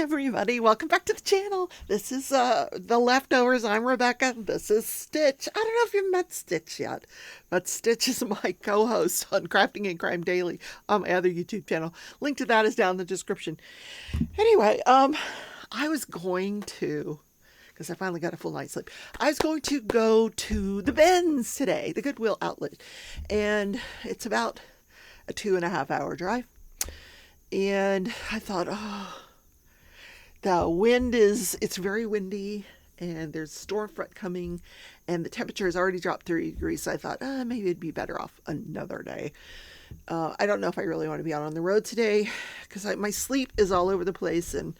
everybody, welcome back to the channel. This is The Leftovers. I'm Rebecca. This is Stitch. I don't know if you've met Stitch yet, but Stitch is my co-host on Crafting and Crime Daily on my other YouTube channel. Link to that is down in the description. Anyway, I was going to, because I finally got a full night's sleep, I was going to go to the Ben's today, the Goodwill outlet, and it's about a 2.5 hour drive. And I thought, oh, the wind it's very windy, and there's a storm front coming, and the temperature has already dropped 30 degrees. So I thought, maybe it'd be better off another day. I don't know if I really want to be out on the road today, because my sleep is all over the place, and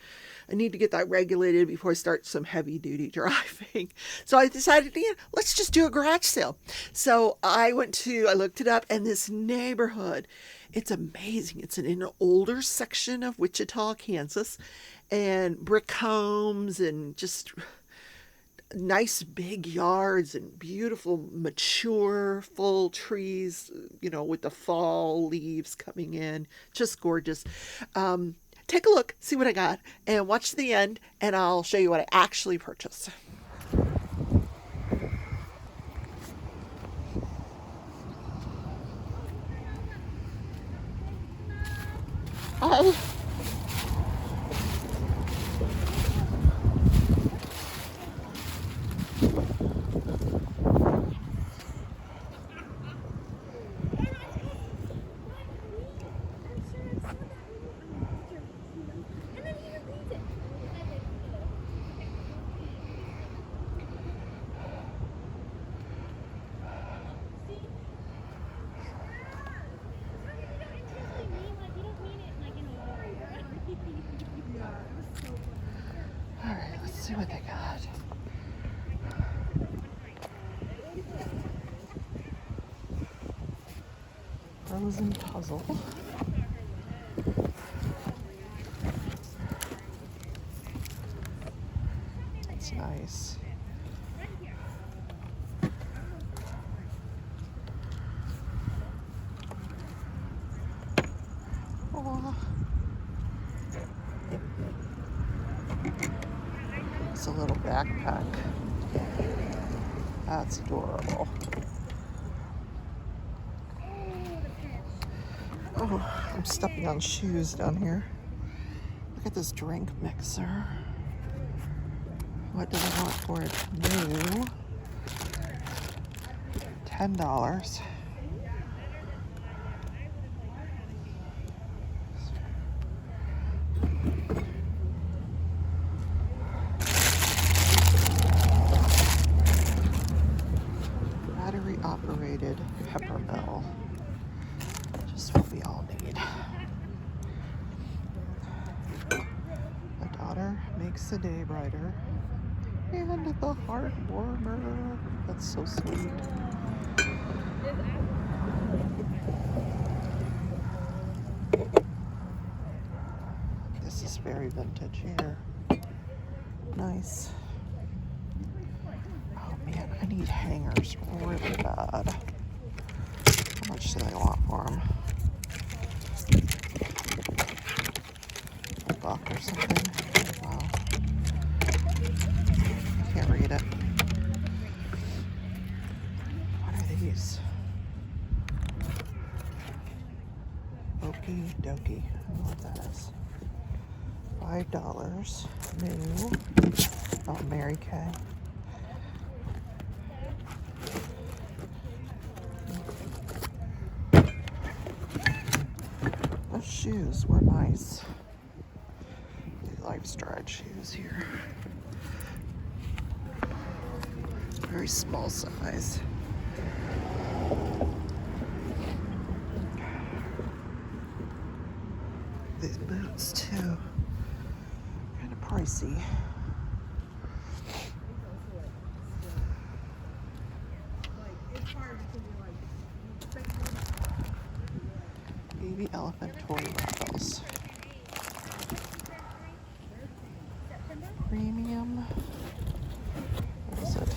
I need to get that regulated before I start some heavy duty driving. So I decided, let's just do a garage sale. So I looked it up, and this neighborhood, it's amazing. It's in an older section of Wichita, Kansas, and brick homes and just nice big yards and beautiful, mature, full trees, with the fall leaves coming in. Just gorgeous. Take a look, see what I got, and watch the end, and I'll show you what I actually purchased. Alright, let's see what they got. Frozen puzzle. That's nice. Oh. It's a little backpack. That's adorable. Oh, I'm stepping on shoes down here. Look at this drink mixer. What do they want for it? New. $10. Battery operated pepper mill. Just what we all need. A daughter makes the day brighter. And the heart warmer. That's so sweet. This is very vintage here. Nice. Oh man, I need hangers really bad. How much do they want for them? $1 or something. Wow. I can't read it. What are these? Okie dokie. I don't know what that is. $5. New. Oh, Mary Kay. Those shoes were nice. Life Stride shoes here. Very small size. These boots too. Kind of pricey. Baby elephant toy rattles. Premium. What is it?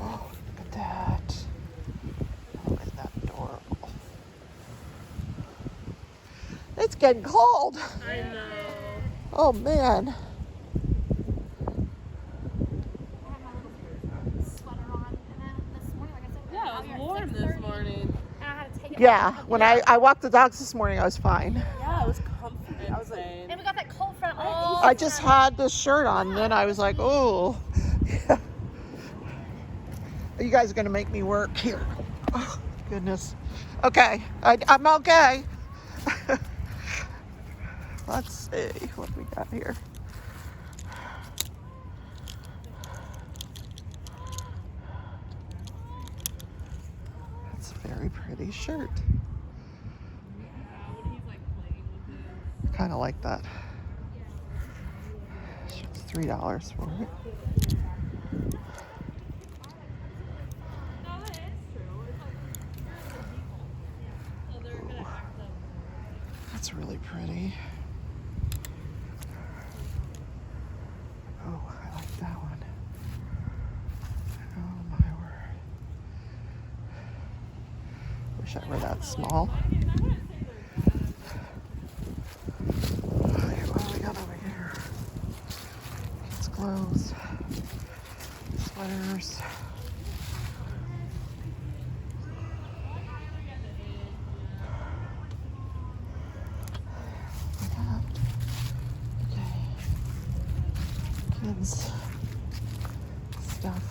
Oh, look at that. Oh, isn't that adorable? It's getting cold. I know. Oh man. Yeah, it was warm this morning. Yeah, when I walked the dogs this morning, I was fine. Yeah, it was comfy. I was like, And we got that cold front. I just had this shirt on, and then I was like, oh. You guys are going to make me work here. Oh, goodness. Okay, I'm okay. Let's see what we got here. That's a very pretty shirt. I kind of like that. It's $3 for it. That's really pretty. Oh, I like that one. Oh my word. Wish I were that small. Okay, what do we got over here? Kids' clothes, sweaters. Kids stuff.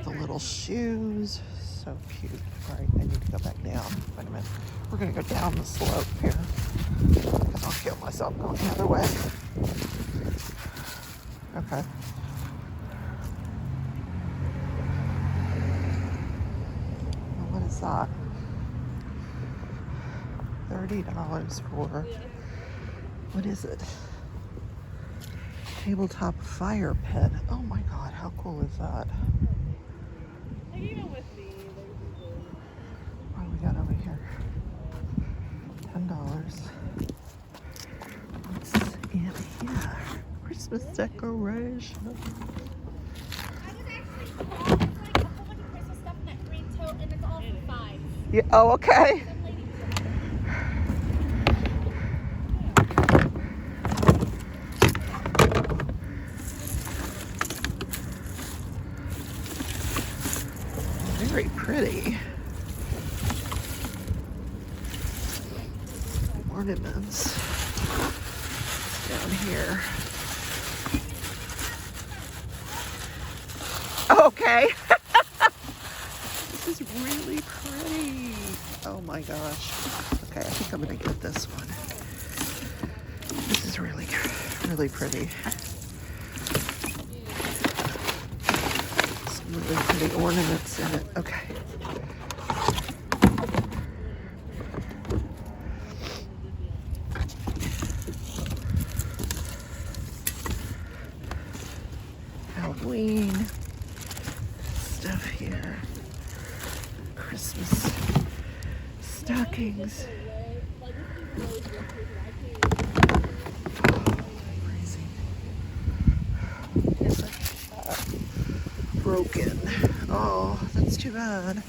The little shoes. So cute. All right, I need to go back down. Wait a minute. We're going to go down the slope here. Because I'll kill myself going the other way. Okay. Well, what is that? $30 for... What is it? Tabletop fire pit. Oh my god, how cool is that? What do we got over here? $10. What's in here? Christmas decoration. I was actually called. It's like a whole bunch of Christmas stuff in that green tote, and it's all for $5. Yeah, oh, okay. Very pretty. Ornaments down here. Okay. This is really pretty. Oh my gosh. Okay, I think I'm gonna get this one. This is really, really pretty. Some really pretty ornaments in it. Okay. Halloween stuff here. Christmas stockings. Crazy. Broken. Oh, that's too bad.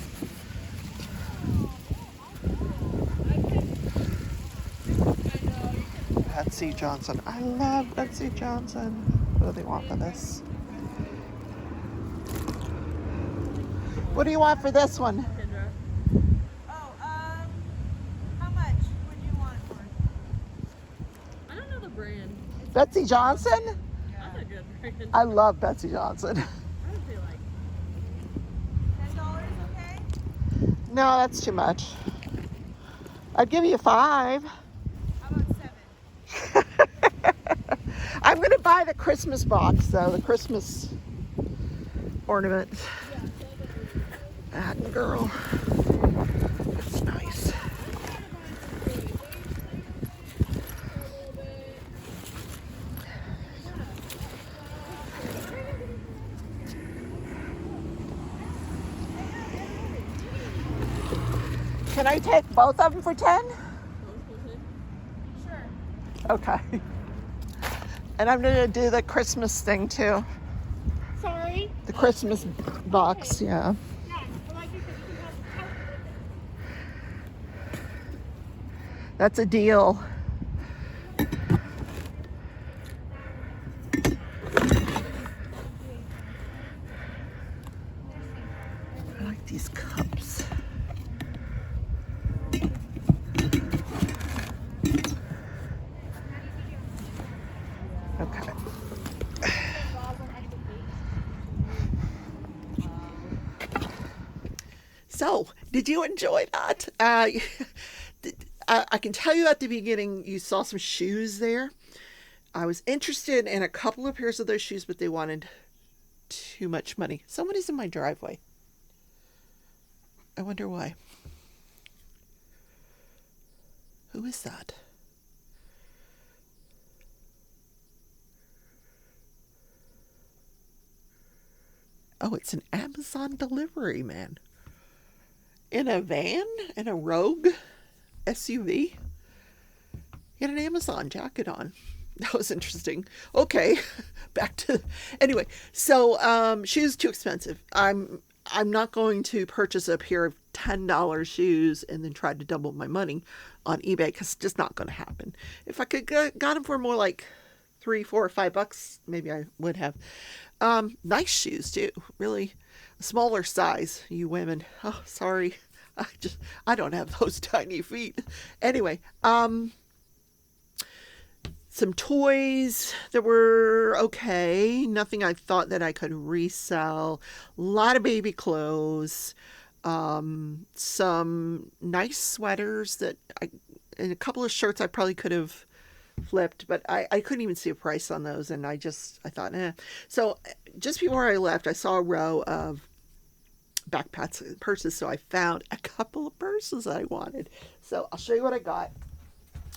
Betsy Johnson. I love Betsy Johnson. What do they want for this? What do you want for this one? oh, how much would you want for it? I don't know the brand. Betsy Johnson? That's a good brand. I love Betsy Johnson. I would say like $10, okay? No, that's too much. I'd give you $5. How about $7? I'm gonna buy the Christmas box though, the Christmas ornament. That girl. That's nice. Can I take both of them for 10? Sure. Okay. And I'm gonna do the Christmas thing too. Sorry. The Christmas box, yeah. That's a deal. I like these cups. Okay. So, did you enjoy that? I can tell you at the beginning, you saw some shoes there. I was interested in a couple of pairs of those shoes, but they wanted too much money. Somebody's in my driveway. I wonder why. Who is that? Oh, it's an Amazon delivery man. In a van? In a Rogue SUV? He had an Amazon jacket on. That was interesting. Okay, back to anyway. So shoes too expensive. I'm not going to purchase a pair of $10 shoes and then try to double my money on eBay because it's just not going to happen. If I could got them for more like $3, $4, $5, maybe I would have. Nice shoes too. Really, a smaller size. You women. Oh, sorry. I don't have those tiny feet. Anyway, some toys that were okay. Nothing I thought that I could resell. A lot of baby clothes. Some nice sweaters and a couple of shirts I probably could have flipped, but I couldn't even see a price on those, and I thought, eh. So just before I left, I saw a row of backpacks and purses, so I found a couple of purses that I wanted. So I'll show you what I got.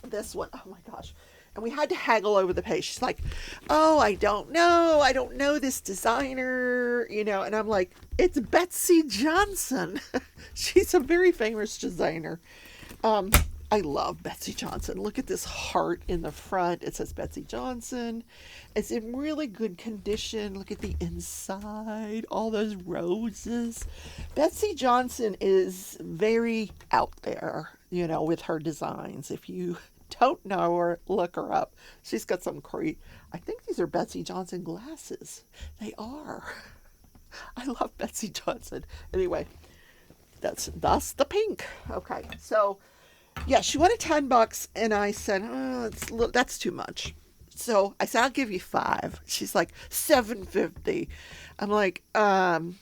This one, oh my gosh. And we had to haggle over the pay. She's like, oh, I don't know this designer, and I'm like, it's Betsy Johnson. She's a very famous designer. I love Betsy Johnson. Look at this heart in the front. It says Betsy Johnson. It's in really good condition. Look at the inside, all those roses. Betsy Johnson is very out there, with her designs. If you don't know her, look her up. She's got some great, I think these are Betsy Johnson glasses. They are. I love Betsy Johnson. Anyway, that's the pink. Okay, so yeah, she wanted $10, and I said, oh, that's too much. So I said, I'll give you $5. She's like, $7.50. I'm like, then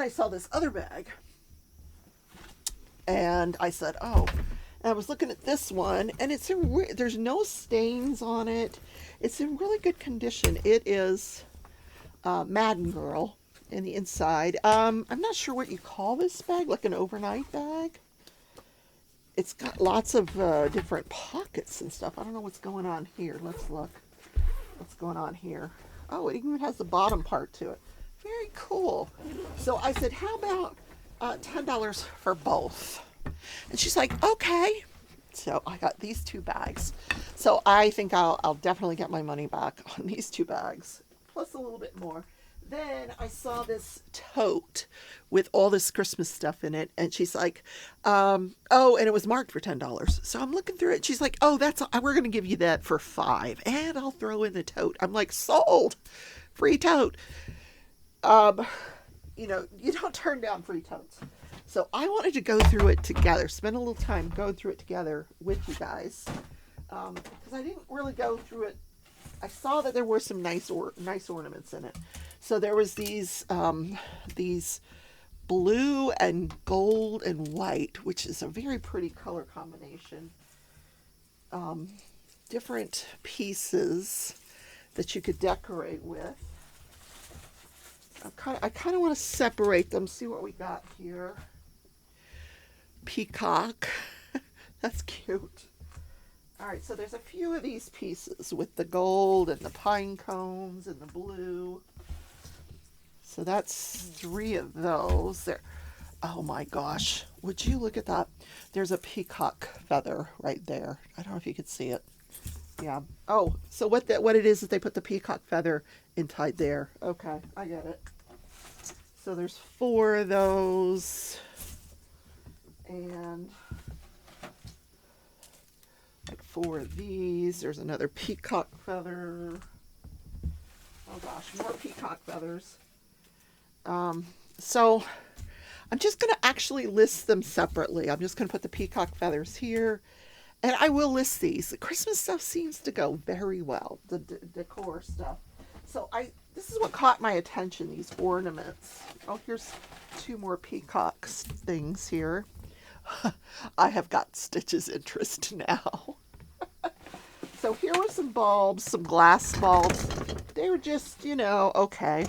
I saw this other bag, and I said, oh. And I was looking at this one, and there's no stains on it. It's in really good condition. It is Madden Girl in the inside. I'm not sure what you call this bag, like an overnight bag. It's got lots of different pockets and stuff. I don't know what's going on here. Let's look. What's going on here? Oh, it even has the bottom part to it. Very cool. So I said, how about $10 for both? And she's like, okay. So I got these two bags. So I think I'll definitely get my money back on these two bags, plus a little bit more. Then I saw this tote with all this Christmas stuff in it, and she's like, oh, and it was marked for $10. So I'm looking through it. She's like, oh, we're going to give you that for $5, and I'll throw in the tote. I'm like, sold, free tote. You don't turn down free totes. So I wanted to go through it together, spend a little time going through it together with you guys, because I didn't really go through it. I saw that there were some nice ornaments in it. So there was these blue and gold and white, which is a very pretty color combination. Different pieces that you could decorate with. I kind of want to separate them, see what we got here. Peacock. That's cute. All right, so there's a few of these pieces with the gold and the pine cones and the blue. So that's 3 of those there. Oh my gosh, would you look at that? There's a peacock feather right there. I don't know if you could see it. Yeah. Oh, so what it is they put the peacock feather inside there. Okay, I get it. So there's 4 of those. And for these. There's another peacock feather. Oh gosh, more peacock feathers. So I'm just going to actually list them separately. I'm just going to put the peacock feathers here. And I will list these. The Christmas stuff seems to go very well, the decor stuff. So this is what caught my attention, these ornaments. Oh, here's 2 more peacock things here. I have got Stitch's interest now. So here were some bulbs, some glass bulbs. They were just, okay.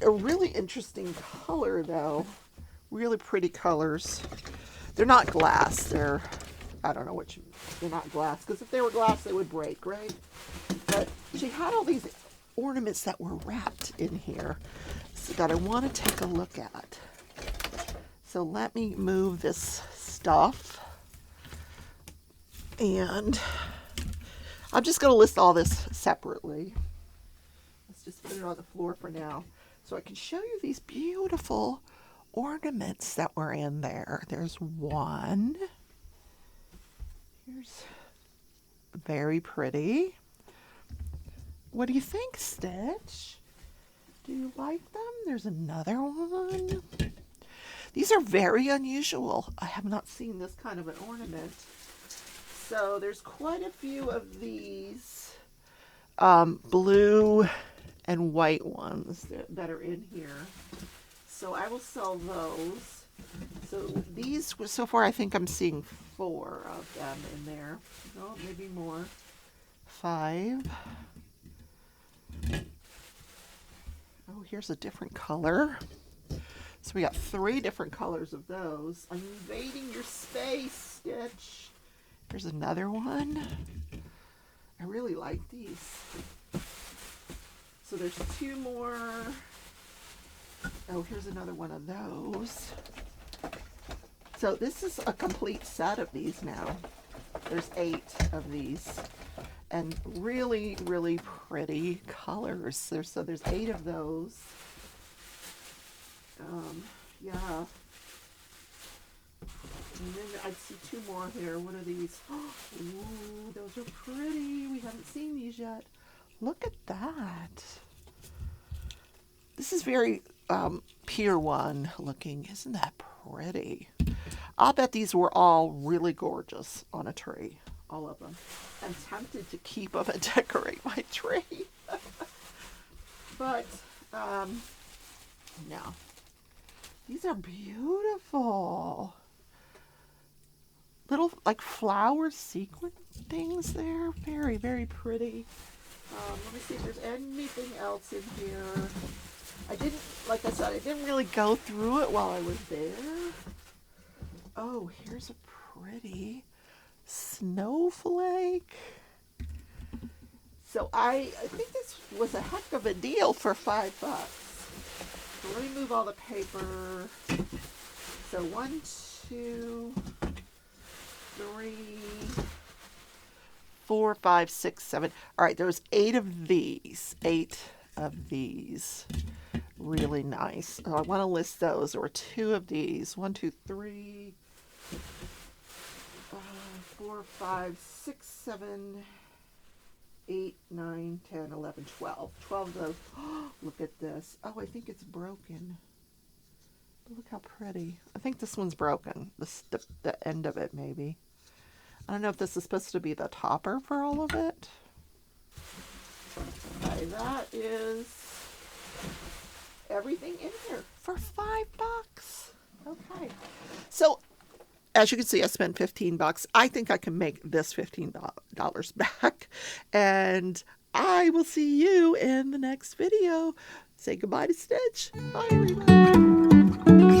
A really interesting color, though. Really pretty colors. They're not glass. I don't know they're not glass. Because if they were glass, they would break, right? But she had all these ornaments that were wrapped in here that I want to take a look at. So let me move this stuff. And I'm just going to list all this separately. Let's just put it on the floor for now. So I can show you these beautiful ornaments that were in there. There's one. Here's very pretty. What do you think, Stitch? Do you like them? There's another one. These are very unusual. I have not seen this kind of an ornament. So there's quite a few of these blue and white ones that are in here. So I will sell those. So these, so far I think I'm seeing 4 of them in there. No, maybe more. 5. Oh, here's a different color. So we got 3 different colors of those. I'm invading your space, Stitch. Here's another one. I really like these. So there's 2 more. Oh, here's another one of those. So this is a complete set of these now. There's 8 of these. And really, really pretty colors. So there's 8 of those. Yeah. And then I see 2 more here. What are these? Ooh, those are pretty. We haven't seen these yet. Look at that. This is very Pier 1 looking. Isn't that pretty? I'll bet these were all really gorgeous on a tree. All of them. I'm tempted to keep them and decorate my tree. But, no. These are beautiful. Little, like, flower sequin things there. Very, very pretty. Let me see if there's anything else in here. Like I said, I didn't really go through it while I was there. Oh, here's a pretty snowflake. So I think this was a heck of a deal for $5. So let me move all the paper. So 1, 2, 3, 4, 5, 6, 7. All right, there's 8 of these. 8 of these. Really nice. Oh, I want to list those. There were 2 of these. 1, 2, 3, 4, 5, 6, 7, 8, 9, 10, 11, 12. 12 of those. Oh, look at this. Oh, I think it's broken. Look how pretty. I think this one's broken. The end of it, maybe. I don't know if this is supposed to be the topper for all of it. Okay, that is everything in here for $5. Okay. So, as you can see, I spent $15. I think I can make this $15 back. And I will see you in the next video. Say goodbye to Stitch. Bye, everybody.